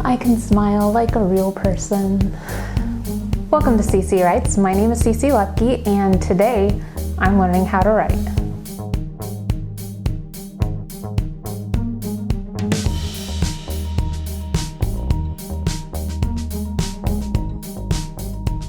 I can smile like a real person. Welcome to CC Writes. My name is CC Lucky, and today I'm learning how to write.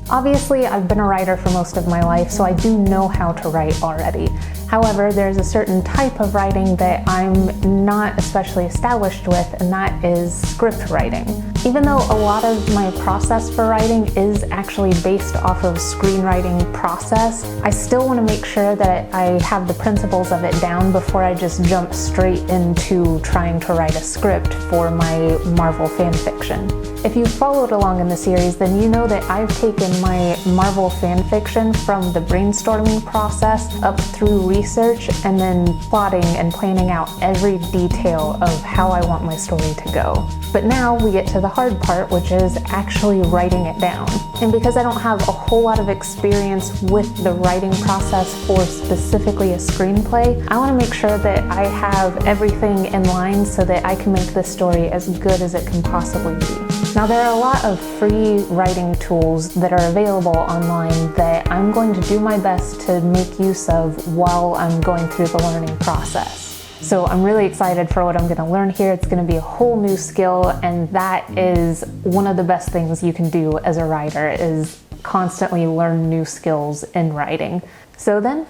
Obviously, I've been a writer for most of my life, so I do know how to write already. However, there's a certain type of writing that I'm not especially established with, and that is script writing. Even though a lot of my process for writing is actually based off of screenwriting process, I still want to make sure that I have the principles of it down before I just jump straight into trying to write a script for my Marvel fanfiction. If you've followed along in the series, then you know that I've taken my Marvel fanfiction from the brainstorming process up through research and then plotting and planning out every detail of how I want my story to go. But now we get to the hard part, which is actually writing it down. And because I don't have a whole lot of experience with the writing process for specifically a screenplay, I want to make sure that I have everything in line so that I can make this story as good as it can possibly be. Now, there are a lot of free writing tools that are available online that I'm going to do my best to make use of while I'm going through the learning process. So I'm really excited for what I'm going to learn here. It's going to be a whole new skill, and that is one of the best things you can do as a writer, is constantly learn new skills in writing. So then,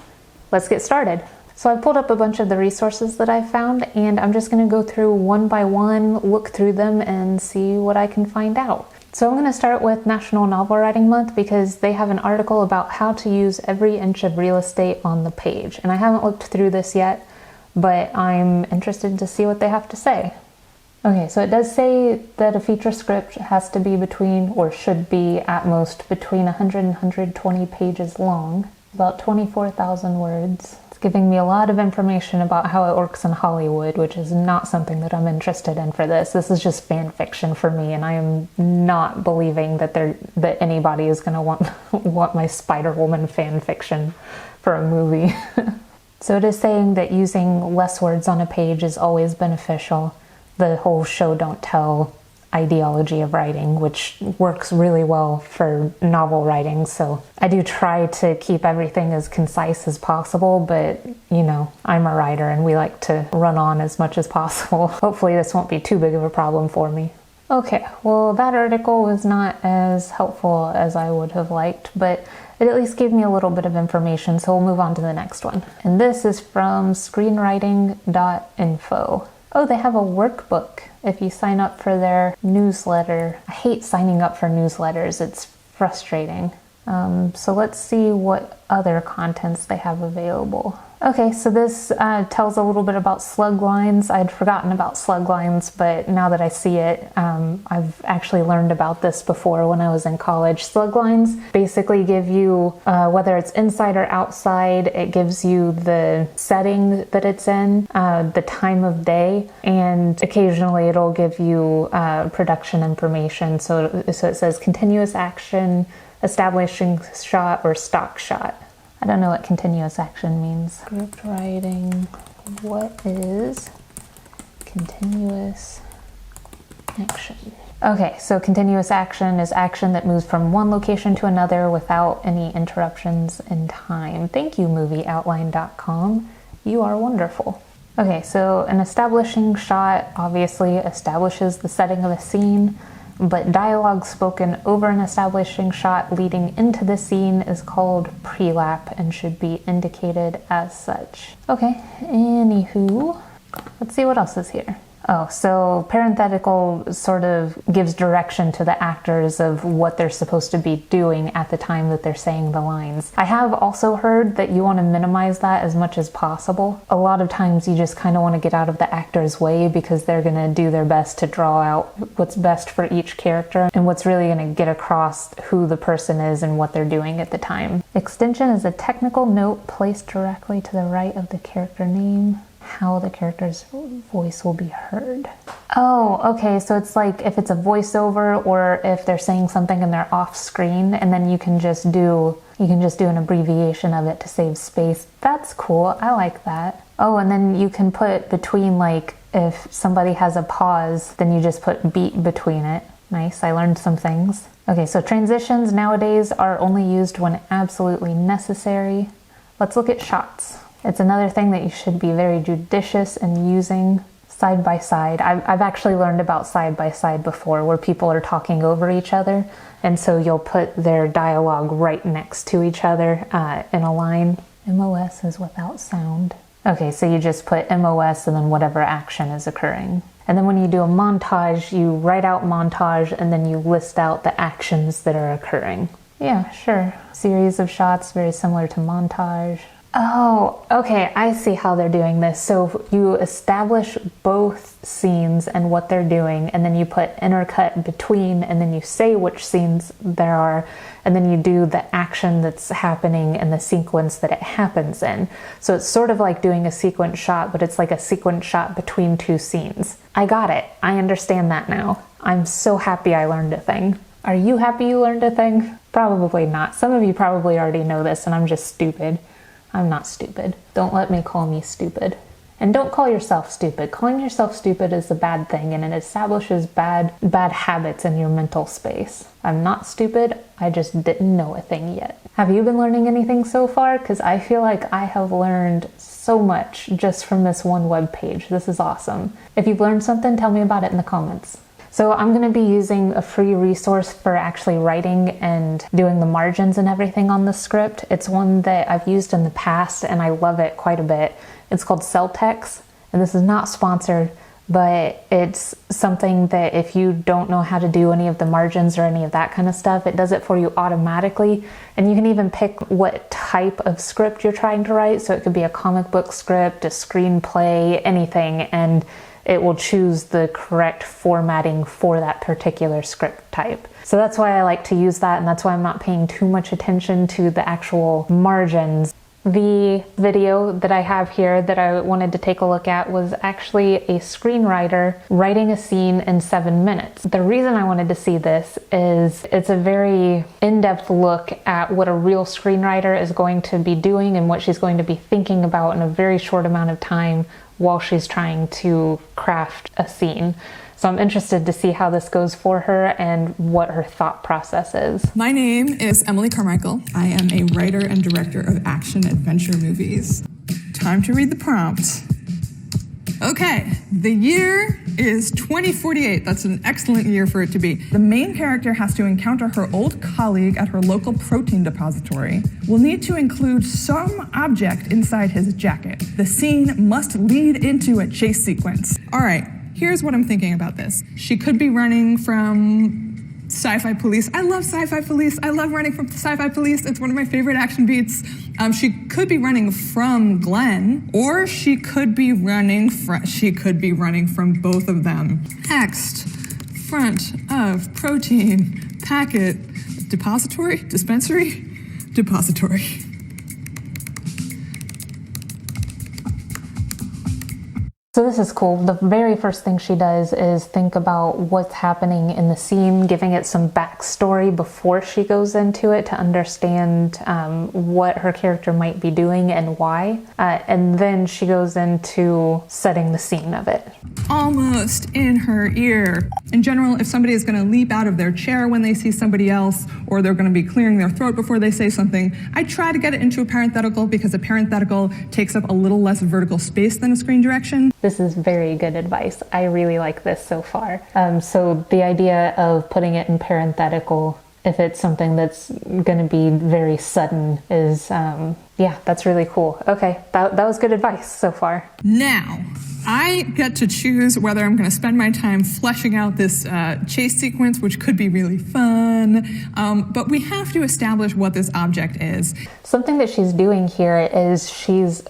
let's get started. So I pulled up a bunch of the resources that I found, and I'm just going to go through one by one, look through them, and see what I can find out. So I'm going to start with National Novel Writing Month because they have an article about how to use every inch of real estate on the page. And I haven't looked through this yet, but I'm interested to see what they have to say. Okay, so it does say that a feature script has to be between, or should be at most, between 100 and 120 pages long, about 24,000 words. Giving me a lot of information about how it works in Hollywood, which is not something that I'm interested in for this. This is just fan fiction for me, and I am not believing that anybody is going to want my Spider-Woman fan fiction for a movie. So it is saying that using less words on a page is always beneficial. The whole show don't tell ideology of writing, which works really well for novel writing, so I do try to keep everything as concise as possible, but you know, I'm a writer and we like to run on as much as possible. Hopefully this won't be too big of a problem for me. Okay, well, that article was not as helpful as I would have liked, but it at least gave me a little bit of information, so we'll move on to the next one. And this is from screenwriting.info. Oh, they have a workbook if you sign up for their newsletter. I hate signing up for newsletters, it's frustrating. So let's see what other contents they have available. Okay, so this tells a little bit about slug lines. I'd forgotten about slug lines, but now that I see it, I've actually learned about this before when I was in college. Slug lines basically give you, whether it's inside or outside, it gives you the setting that it's in, the time of day, and occasionally it'll give you production information. So it says continuous action, establishing shot, or stock shot. I don't know what continuous action means. Script writing, what is continuous action? Okay, so continuous action is action that moves from one location to another without any interruptions in time. Thank you, movieoutline.com. You are wonderful. Okay, so an establishing shot obviously establishes the setting of a scene, but dialogue spoken over an establishing shot leading into the scene is called prelap and should be indicated as such. Okay, anywho, let's see what else is here. Oh, so parenthetical sort of gives direction to the actors of what they're supposed to be doing at the time that they're saying the lines. I have also heard that you want to minimize that as much as possible. A lot of times you just kind of want to get out of the actor's way because they're going to do their best to draw out what's best for each character and what's really going to get across who the person is and what they're doing at the time. Extension is a technical note placed directly to the right of the character name. How the character's voice will be heard. Oh, okay, so it's like if it's a voiceover or if they're saying something and they're off screen, and then you can just do an abbreviation of it to save space. That's cool, I like that. Oh, and then you can put between, like, If somebody has a pause, then you just put beat between it. Nice, I learned some things. Okay, so transitions nowadays are only used when absolutely necessary. Let's look at shots. It's another thing that you should be very judicious in using. Side by side. I've actually learned about side by side before, where people are talking over each other, and so you'll put their dialogue right next to each other in a line. MOS is without sound. Okay, so you just put MOS and then whatever action is occurring. And then when you do a montage, you write out montage and then you list out the actions that are occurring. Yeah, sure. Series of shots, very similar to montage. Oh, okay, I see how they're doing this. So you establish both scenes and what they're doing, and then you put intercut between, and then you say which scenes there are, and then you do the action that's happening and the sequence that it happens in. So it's sort of like doing a sequence shot, but it's like a sequence shot between two scenes. I got it. I understand that now. I'm so happy I learned a thing. Are you happy you learned a thing? Probably not. Some of you probably already know this, and I'm just stupid. I'm not stupid. Don't let me call me stupid. And don't call yourself stupid. Calling yourself stupid is a bad thing, and it establishes bad habits in your mental space. I'm not stupid, I just didn't know a thing yet. Have you been learning anything so far? Because I feel like I have learned so much just from this one web page. This is awesome. If you've learned something, tell me about it in the comments. So I'm going to be using a free resource for actually writing and doing the margins and everything on the script. It's one that I've used in the past and I love it quite a bit. It's called Celtex, and this is not sponsored, but it's something that if you don't know how to do any of the margins or any of that kind of stuff, it does it for you automatically. And you can even pick what type of script you're trying to write. So it could be a comic book script, a screenplay, anything, and it will choose the correct formatting for that particular script type. So that's why I like to use that, and that's why I'm not paying too much attention to the actual margins. The video that I have here that I wanted to take a look at was actually a screenwriter writing a scene in 7 minutes. The reason I wanted to see this is it's a very in-depth look at what a real screenwriter is going to be doing and what she's going to be thinking about in a very short amount of time while she's trying to craft a scene. So I'm interested to see how this goes for her and what her thought process is. My name is Emily Carmichael. I am a writer and director of action adventure movies. Time to read the prompt. Okay, the year is 2048. That's an excellent year for it to be. The main character has to encounter her old colleague at her local protein depository. Will need to include some object inside his jacket. The scene must lead into a chase sequence. All right. Here's what I'm thinking about this. She could be running from sci-fi police. I love sci-fi police. I love running from sci-fi police. It's one of my favorite action beats. She could be running from Glenn, or she could be running from both of them. Text, front of protein, packet, depository, dispensary, depository. So this is cool. The very first thing she does is think about what's happening in the scene, giving it some backstory before she goes into it to understand what her character might be doing and why. And then she goes into setting the scene of it. Almost in her ear. In general, if somebody is going to leap out of their chair when they see somebody else, or they're going to be clearing their throat before they say something, I try to get it into a parenthetical because a parenthetical takes up a little less vertical space than a screen direction. This is very good advice. I really like this so far. So the idea of putting it in parenthetical, if it's something that's going to be very sudden, is, yeah, that's really cool. Okay, that was good advice so far. Now, I get to choose whether I'm going to spend my time fleshing out this chase sequence, which could be really fun, but we have to establish what this object is. Something that she's doing here is she's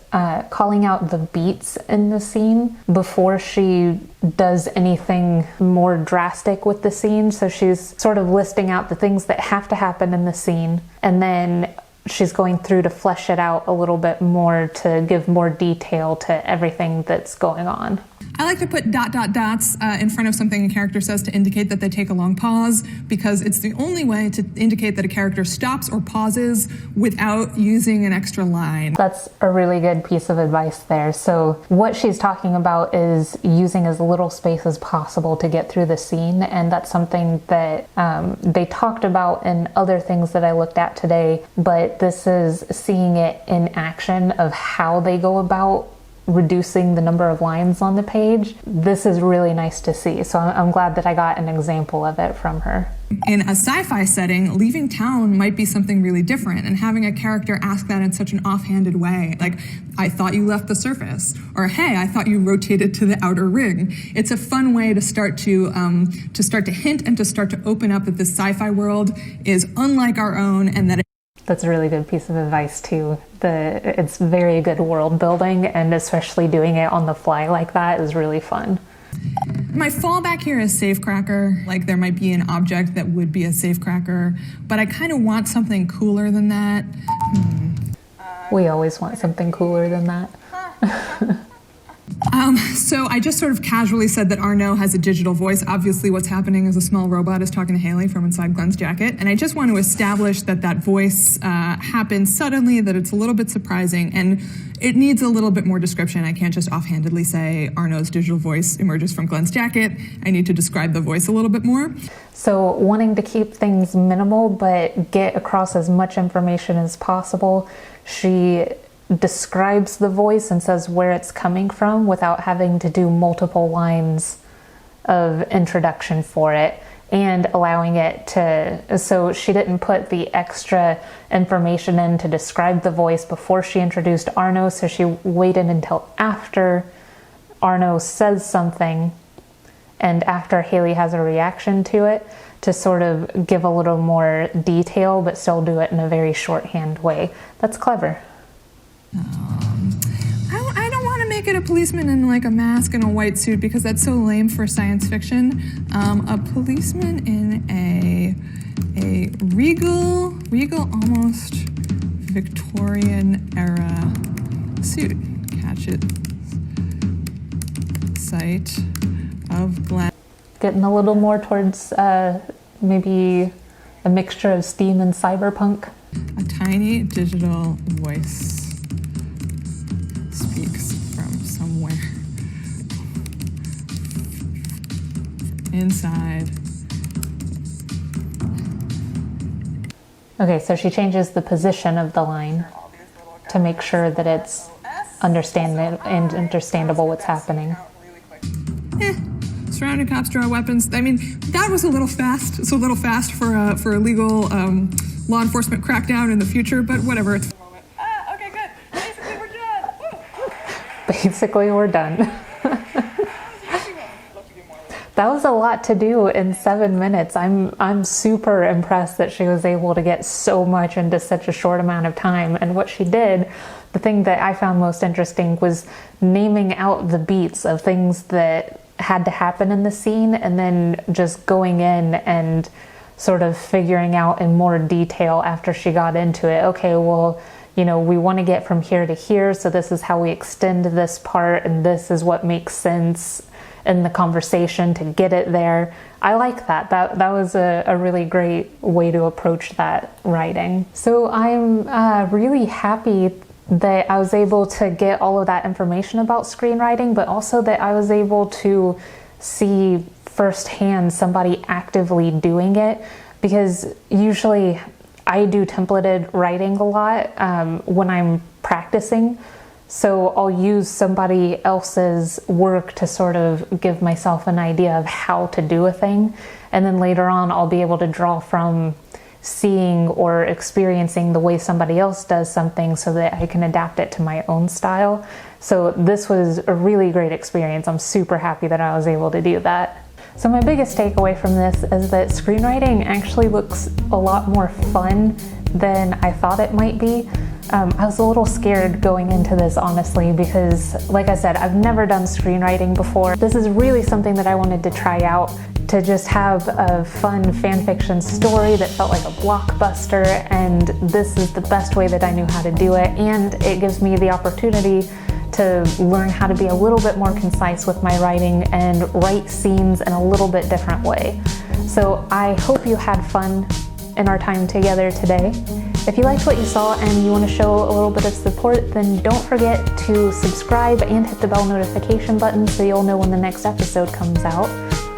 calling out the beats in the scene before she does anything more drastic with the scene. So she's sort of listing out the things that have to happen in the scene, and then she's going through to flesh it out a little bit more to give more detail to everything that's going on. I like to put dots in front of something a character says to indicate that they take a long pause, because it's the only way to indicate that a character stops or pauses without using an extra line. That's a really good piece of advice there. So what she's talking about is using as little space as possible to get through the scene, and that's something that they talked about in other things that I looked at today, but this is seeing it in action of how they go about reducing the number of lines on the page. This is really nice to see. So I'm glad that I got an example of it from her. In a sci-fi setting, leaving town might be something really different, and having a character ask that in such an offhanded way, like, I thought you left the surface, or hey, I thought you rotated to the outer ring. It's a fun way to start to hint and to start to open up that this sci-fi world is unlike our own, and that That's a really good piece of advice too. It's very good world building, and especially doing it on the fly like that is really fun. My fallback here is safecracker. Like, there might be an object that would be a safecracker, but I kind of want something cooler than that. We always want something cooler than that. So I just sort of casually said that Arno has a digital voice. Obviously what's happening is a small robot is talking to Haley from inside Glenn's jacket. And I just want to establish that that voice happens suddenly, that it's a little bit surprising, and it needs a little bit more description. I can't just offhandedly say Arno's digital voice emerges from Glenn's jacket. I need to describe the voice a little bit more. So wanting to keep things minimal but get across as much information as possible, she describes the voice and says where it's coming from without having to do multiple lines of introduction for it, and allowing it to, so she didn't put the extra information in to describe the voice before she introduced Arno, so she waited until after Arno says something and after Haley has a reaction to it to sort of give a little more detail but still do it in a very shorthand way. That's clever. I don't want to make it a policeman in like a mask and a white suit, because that's so lame for science fiction. A policeman in a regal, almost Victorian era suit. Catch it. Sight of Glenn. Getting a little more towards maybe a mixture of steam and cyberpunk. A tiny digital voice speaks from somewhere inside. Okay, so she changes the position of the line to make sure that it's understandable what's happening. Surrounding cops draw weapons. I mean, that was a little fast. It's a little fast for a legal law enforcement crackdown in the future, but whatever. It's okay, good. Basically, we're done. Basically, we're done. That was a lot to do in 7 minutes. I'm super impressed that she was able to get so much into such a short amount of time. And what she did, the thing that I found most interesting was naming out the beats of things that had to happen in the scene, and then just going in and sort of figuring out in more detail after she got into it. Okay, well, you know, we want to get from here to here, so this is how we extend this part, and this is what makes sense in the conversation to get it there. I like that. That was a really great way to approach that writing. So I'm really happy that I was able to get all of that information about screenwriting, but also that I was able to see firsthand somebody actively doing it, because usually I do templated writing a lot when I'm practicing. So I'll use somebody else's work to sort of give myself an idea of how to do a thing. And then later on, I'll be able to draw from seeing or experiencing the way somebody else does something so that I can adapt it to my own style. So this was a really great experience. I'm super happy that I was able to do that. So my biggest takeaway from this is that screenwriting actually looks a lot more fun than I thought it might be. I was a little scared going into this, honestly, because like I said, I've never done screenwriting before. This is really something that I wanted to try out, to just have a fun fan fiction story that felt like a blockbuster, and this is the best way that I knew how to do it, and it gives me the opportunity to learn how to be a little bit more concise with my writing and write scenes in a little bit different way. So I hope you had fun in our time together today. If you liked what you saw and you want to show a little bit of support, then don't forget to subscribe and hit the bell notification button so you'll know when the next episode comes out.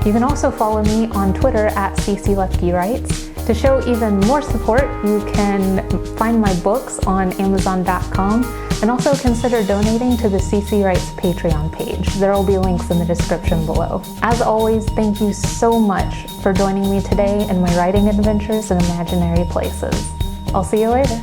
You can also follow me on Twitter at @CCLeftyWrites. To show even more support, you can find my books on Amazon.com and also consider donating to the CC Writes Patreon page. There will be links in the description below. As always, thank you so much for joining me today in my writing adventures in imaginary places. I'll see you later.